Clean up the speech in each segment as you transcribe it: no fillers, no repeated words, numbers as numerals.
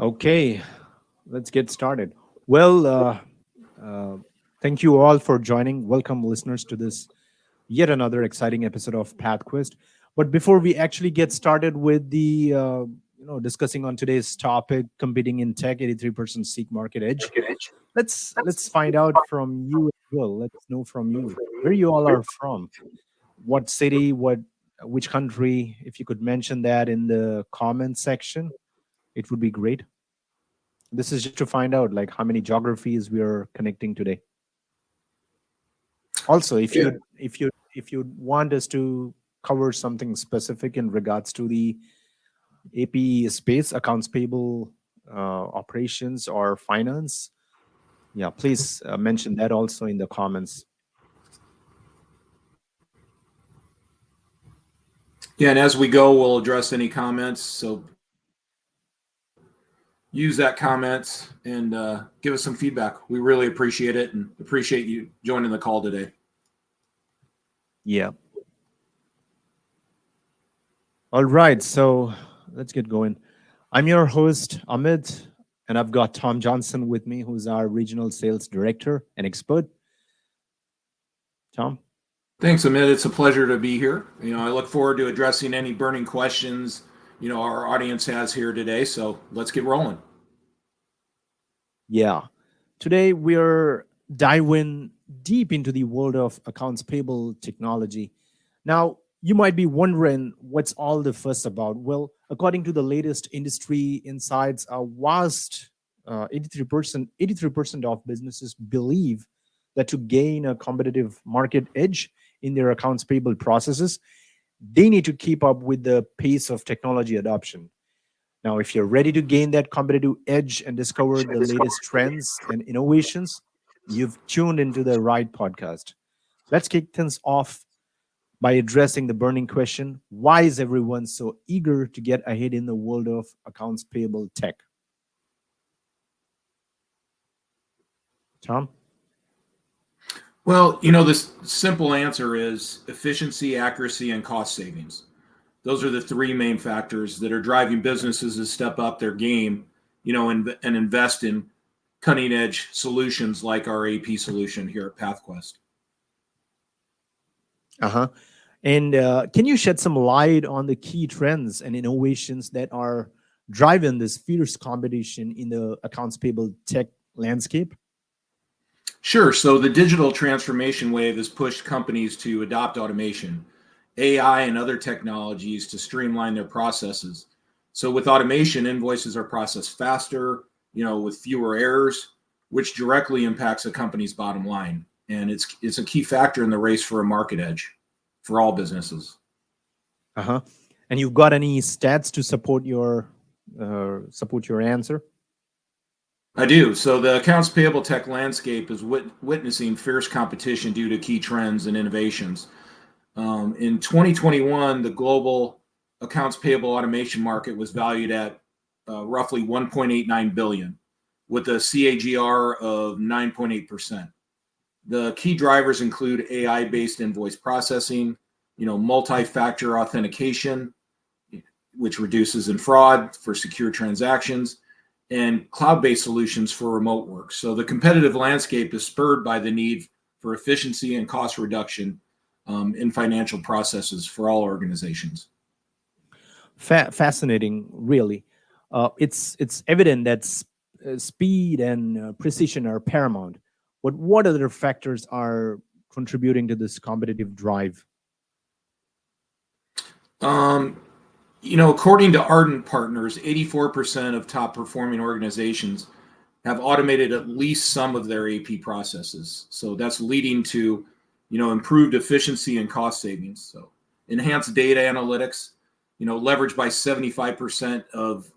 Okay, let's get started. Well, uh, thank you all for joining. Welcome, listeners, to this yet another exciting episode of PodQuest. But before we actually get started with the discussing on today's topic, competing in tech, 83% seek market edge. Let's find out from you as well. Let's know from you where you all are from. What city? Which country? If you could mention that in the comment section, it would be great. This is just to find out like how many geographies we are connecting today. Also, Yeah. if you want us to cover something specific in regards to the AP space, accounts payable, operations, or finance, yeah, please mention that also in the comments. Yeah, and as we go, we'll address any comments. So use that comments and give us some feedback. We really appreciate it and appreciate you joining the call today. Yeah. All right, so let's get going. I'm your host, Amit, and I've got Tom Johnson with me, who's our regional sales director and expert. Tom? Thanks, Amit. It's a pleasure to be here. I look forward to addressing any burning questions our audience has here today. So let's get rolling. Yeah. Today we are diving deep into the world of accounts payable technology. Now, you might be wondering what's all the fuss about. Well, according to the latest industry insights, a vast 83% of businesses believe that to gain a competitive market edge in their accounts payable processes, they need to keep up with the pace of technology adoption. Now, if you're ready to gain that competitive edge and discover the latest trends and innovations, you've tuned into the right podcast. Let's kick things off by addressing the burning question: why is everyone so eager to get ahead in the world of accounts payable tech? Tom? Well, this simple answer is efficiency, accuracy, and cost savings. Those are the three main factors that are driving businesses to step up their game, and invest in cutting edge solutions like our AP solution here at PathQuest. Uh huh. And can you shed some light on the key trends and innovations that are driving this fierce competition in the accounts payable tech landscape? Sure. So the digital transformation wave has pushed companies to adopt automation, AI, and other technologies to streamline their processes. So with automation, invoices are processed faster, with fewer errors, which directly impacts a company's bottom line. And it's a key factor in the race for a market edge for all businesses. Uh huh. And you've got any stats to support your answer? I do. So the accounts payable tech landscape is witnessing fierce competition due to key trends and innovations. In 2021, the global accounts payable automation market was valued at roughly 1.89 billion, with a CAGR of 9.8%. The key drivers include AI-based invoice processing, multi-factor authentication, which reduces in fraud for secure transactions, and cloud-based solutions for remote work. So the competitive landscape is spurred by the need for efficiency and cost reduction in financial processes for all organizations. Fascinating, really. It's evident that speed and precision are paramount. But what other factors are contributing to this competitive drive? Um, According to Ardent Partners, 84% of top performing organizations have automated at least some of their AP processes. So that's leading to, improved efficiency and cost savings. So enhanced data analytics, leveraged by 75% of,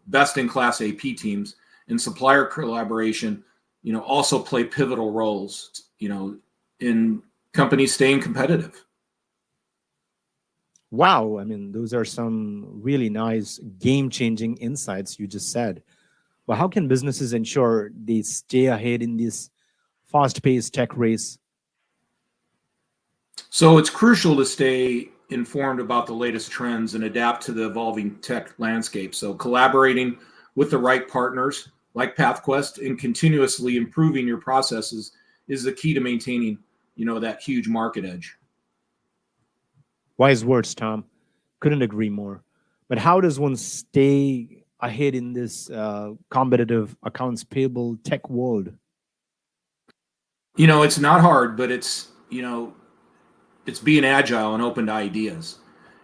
best in class AP teams, and supplier collaboration, also play pivotal roles, in companies staying competitive. Wow, I mean, those are some really nice game changing insights you just said. But how can businesses ensure they stay ahead in this fast paced tech race? So it's crucial to stay informed about the latest trends and adapt to the evolving tech landscape. So collaborating with the right partners like PathQuest and continuously improving your processes is the key to maintaining, that huge market edge. Wise words, Tom. Couldn't agree more. But how does one stay ahead in this competitive accounts payable tech world? It's not hard, but it's being agile and open to ideas.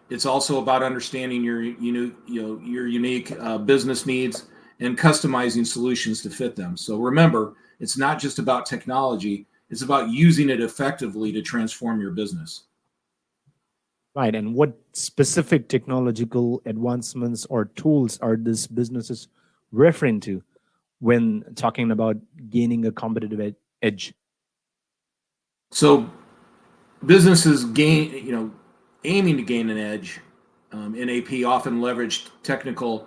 It's also about understanding your unique business needs and customizing solutions to fit them. So remember, it's not just about technology; it's about using it effectively to transform your business. Right. And what specific technological advancements or tools are these businesses referring to when talking about gaining a competitive edge? So businesses aiming to gain an edge in AP often leverage technological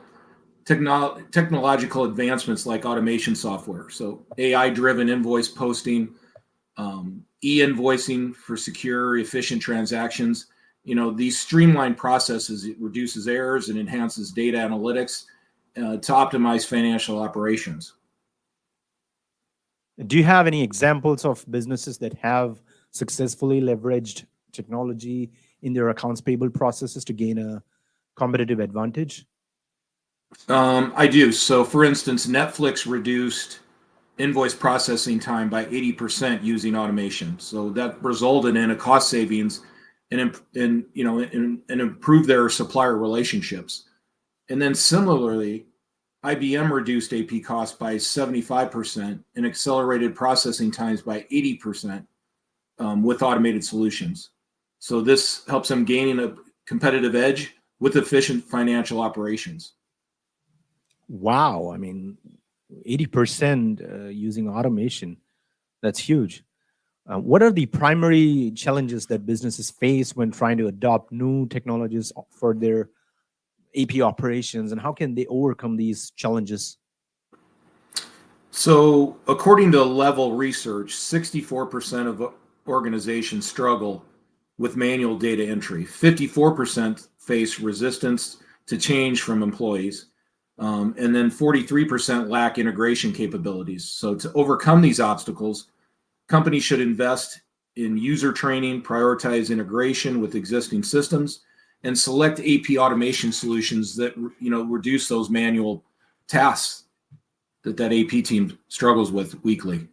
advancements like automation software. So AI-driven invoice posting, e-invoicing for secure, efficient transactions. These streamlined processes, it reduces errors and enhances data analytics to optimize financial operations. Do you have any examples of businesses that have successfully leveraged technology in their accounts payable processes to gain a competitive advantage? I do. So, for instance, Netflix reduced invoice processing time by 80% using automation. So that resulted in a cost savings and improve their supplier relationships. And then similarly, IBM reduced AP costs by 75% and accelerated processing times by 80% with automated solutions. So this helps them gaining a competitive edge with efficient financial operations. Wow. I mean, 80% using automation. That's huge. What are the primary challenges that businesses face when trying to adopt new technologies for their AP operations, and how can they overcome these challenges? So, according to Level Research, 64% of organizations struggle with manual data entry. 54% face resistance to change from employees. And then 43% lack integration capabilities. So, to overcome these obstacles, companies should invest in user training, prioritize integration with existing systems, and select AP automation solutions that reduce those manual tasks that AP team struggles with weekly.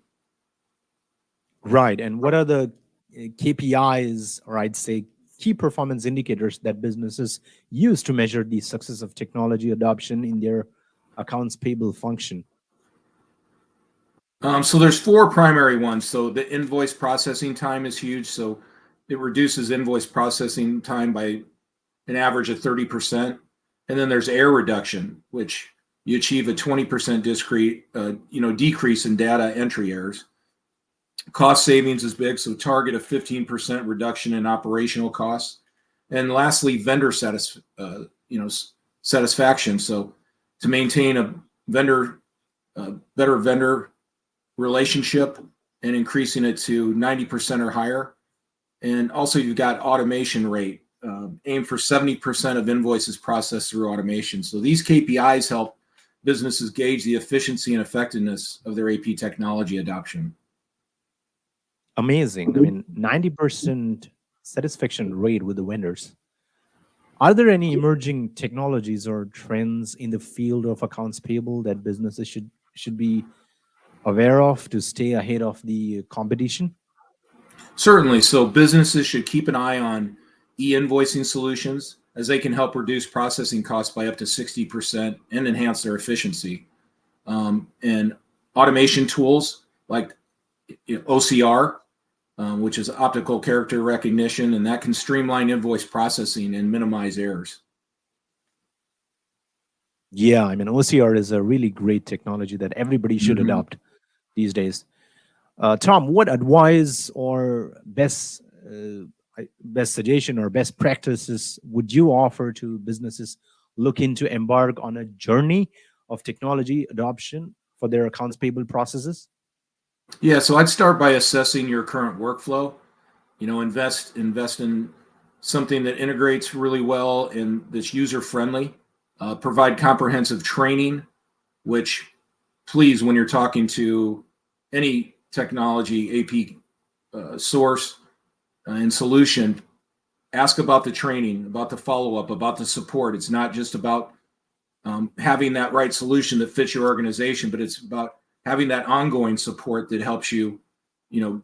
Right. And what are the KPIs, or I'd say key performance indicators that businesses use to measure the success of technology adoption in their accounts payable function? So there's four primary ones. So the invoice processing time is huge. So it reduces invoice processing time by an average of 30%. And then there's error reduction, which you achieve a 20% decrease in data entry errors. Cost savings is big, so target a 15% reduction in operational costs. And lastly, satisfaction. So to maintain a better vendor relationship and increasing it to 90% or higher. And also, you've got automation rate. Aim for 70% of invoices processed through automation. So these KPIs help businesses gauge the efficiency and effectiveness of their AP technology adoption. Amazing. I mean, 90% satisfaction rate with the vendors. Are there any emerging technologies or trends in the field of accounts payable that businesses should be aware of to stay ahead of the competition? Certainly. So businesses should keep an eye on e-invoicing solutions as they can help reduce processing costs by up to 60% and enhance their efficiency. And automation tools like OCR, which is optical character recognition, and that can streamline invoice processing and minimize errors. Yeah, I mean, OCR is a really great technology that everybody should Mhm. adopt these days. Tom, what advice or best suggestion or best practices would you offer to businesses looking to embark on a journey of technology adoption for their accounts payable processes? Yeah, so I'd start by assessing your current workflow. Invest in something that integrates really well and that's user friendly. Provide comprehensive training which please, when you're talking to any technology AP source and solution, ask about the training, about the follow-up, about the support. It's not just about having that right solution that fits your organization, but it's about having that ongoing support that helps you, you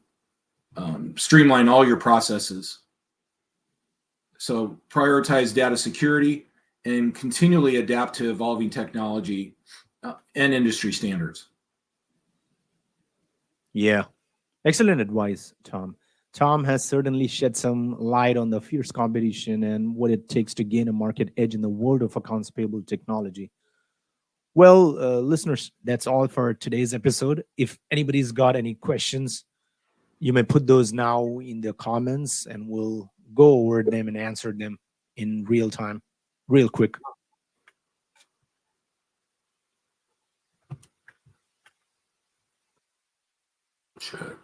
know, streamline all your processes. So prioritize data security and continually adapt to evolving technology and industry standards. Yeah. Excellent advice, Tom. Tom has certainly shed some light on the fierce competition and what it takes to gain a market edge in the world of accounts payable technology. Well, listeners, that's all for today's episode. If anybody's got any questions, you may put those now in the comments and we'll go over them and answer them in real time, real quick. Check.